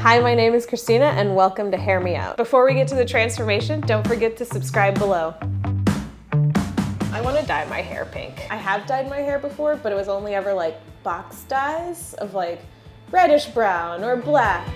Hi, my name is Cristina and welcome to Hair Me Out. Before we get to the transformation, don't forget to subscribe below. I want to dye my hair pink. I have dyed my hair before, but it was only ever like box dyes of like reddish brown or black.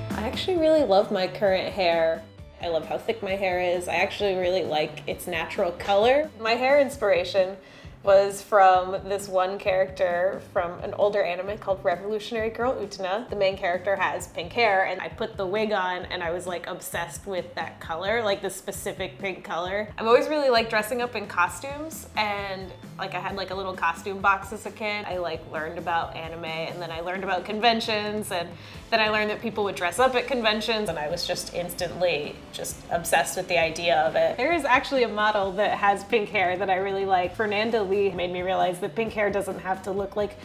I actually really love my current hair. I love how thick my hair is. I actually really like its natural color. My hair inspiration was from this one character from an older anime called Refinery29. The main character has pink hair, and I put the wig on and I was like obsessed with that color, like the specific pink color. I've always really liked dressing up in costumes, and like I had like a little costume box as a kid. I like learned about anime, and then I learned about conventions, and then I learned that people would dress up at conventions, and I was just instantly just obsessed with the idea of it. There is actually a model that has pink hair that I really like. Fernanda Lee made me realize that pink hair doesn't have to look like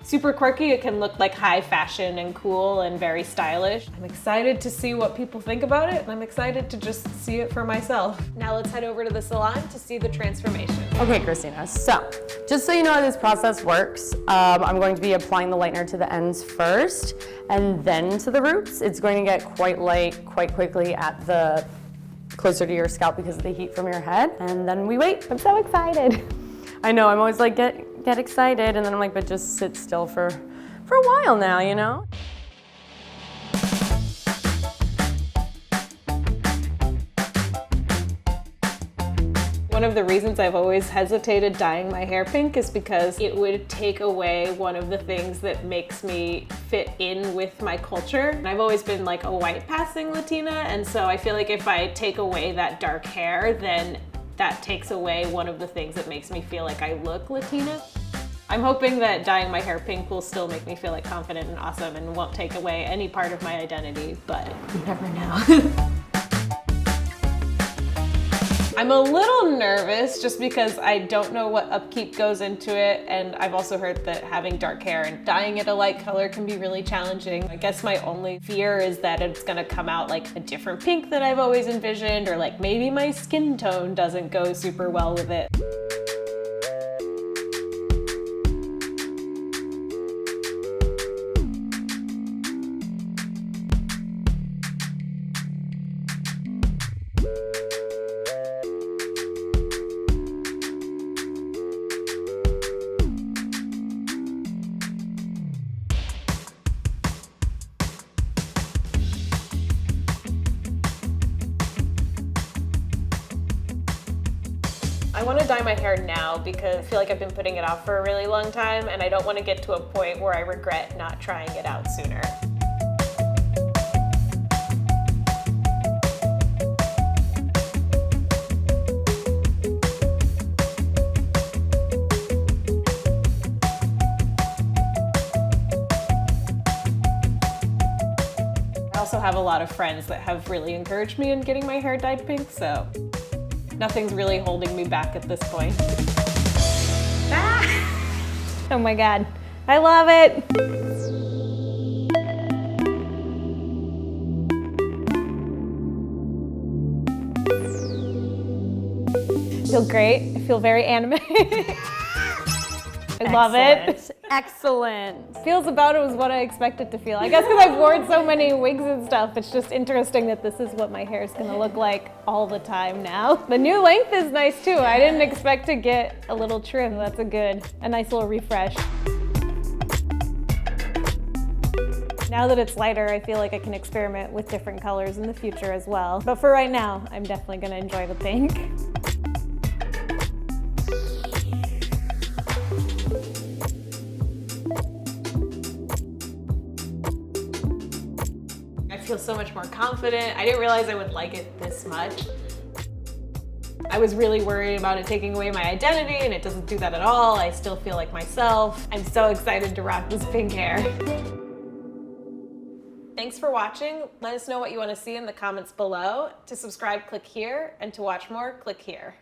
super quirky. It can look like high fashion and cool and very stylish. I'm excited to see what people think about it, and I'm excited to just see it for myself. Now let's head over to the salon to see the transformation. Okay, Cristina, so just so you know how this process works, I'm going to be applying the lightener to the ends first and then to the roots. It's going to get quite light quite quickly at the closer to your scalp because of the heat from your head, and then we wait. I'm so excited. I know, I'm always like, get excited, and then I'm like, but just sit still for a while now, you know? One of the reasons I've always hesitated dyeing my hair pink is because it would take away one of the things that makes me fit in with my culture. And I've always been like a white passing Latina, and so I feel like if I take away that dark hair, then that takes away one of the things that makes me feel like I look Latina. I'm hoping that dyeing my hair pink will still make me feel like confident and awesome and won't take away any part of my identity, but you never know. I'm a little nervous just because I don't know what upkeep goes into it, and I've also heard that having dark hair and dyeing it a light color can be really challenging. I guess my only fear is that it's gonna come out like a different pink than I've always envisioned, or like maybe my skin tone doesn't go super well with it. I want to dye my hair now because I feel like I've been putting it off for a really long time, and I don't want to get to a point where I regret not trying it out sooner. I also have a lot of friends that have really encouraged me in getting my hair dyed pink, so nothing's really holding me back at this point. Ah! Oh my God, I love it. I feel great. I feel very animated. I love it. Excellent. Feels about as what I expect it to feel. I guess because I've worn so many wigs and stuff, it's just interesting that this is what my hair is gonna look like all the time now. The new length is nice too. I didn't expect to get a little trim. That's a nice little refresh. Now that it's lighter, I feel like I can experiment with different colors in the future as well. But for right now, I'm definitely gonna enjoy the pink. I feel so much more confident. I didn't realize I would like it this much. I was really worried about it taking away my identity, and it doesn't do that at all. I still feel like myself. I'm so excited to rock this pink hair. Thanks for watching. Let us know what you want to see in the comments below. To subscribe, click here, and to watch more, click here.